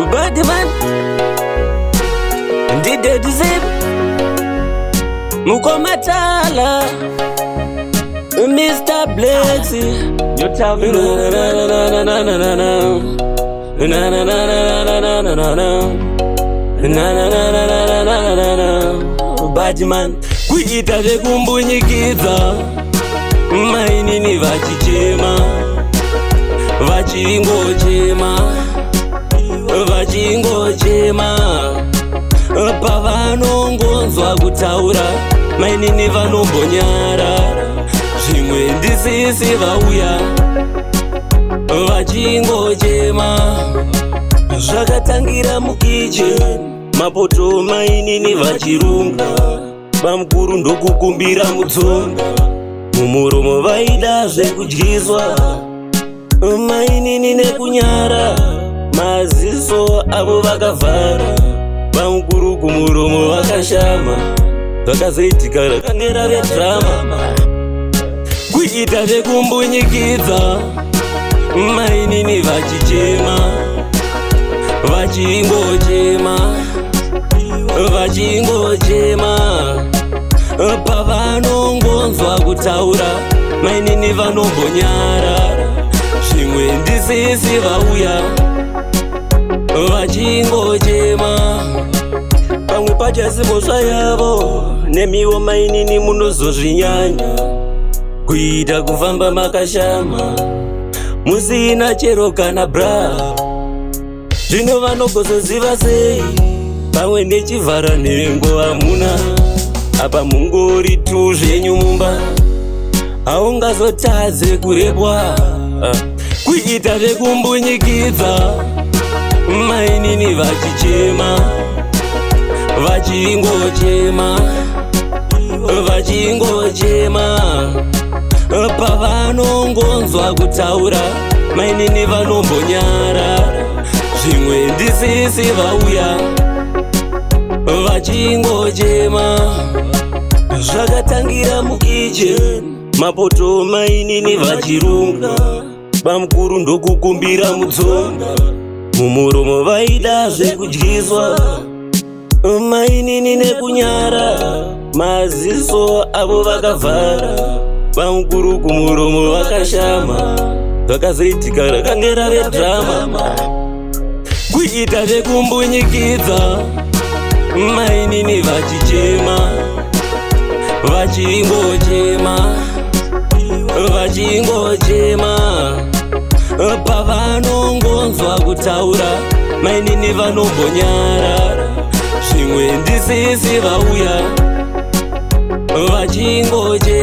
Badman Ndide Dizip Mukomatala Mr. Blexy You tell me Badman kuita zvekumbunyikiza mainini vachichema vachingochema pavanongonzwa kutaura mainini vanombonyarara zvimwe ndisisi vauya vachingochema zvakatangira mukicheni mapoto mainini vachirunga vamukuru ndokukumbira mutsonga mumuromo vaida zvekudyiswa mainini nekunyara maziso avo vakavhara vamukuru kumuromo vakashama vakazoitika rakange rave drama kuita zvekumbunyikiza mainini vachichema vachingochema pavanongonzwa kutaura mainini vanombonyarara zvimwe ndisisi vauya vachingochema pamwe pachasimosva yavo nemiwo mainini munozozvinyanya kuita kufamba makashama musina chero kana bra zvino vanogozoziva sei pamwe nechivhara nhengo hamuna apa mungori tu zvenyu mumba haungazotadze kurepwa kuita zvekumbunyikiza mainini vachingochema pavanongonzwa kutaura mainini vanombonyarara zvimwe ndisisi vauya vachingochema zvakatangira mukicheni mapoto mainini vachirunga vamukuru ndokukumbira mutsonga mumuromo vaida zvekudyiswa mainini nekunyara maziso avo vakavhara vamukuru kumuromo vakashama vakazoitika rakange rave drama kuita zvekumbunyikiza mainini vachichema pavanongonzwa kutaura mainini vanombonyarara zvimwe ndisisi vauya vachingochema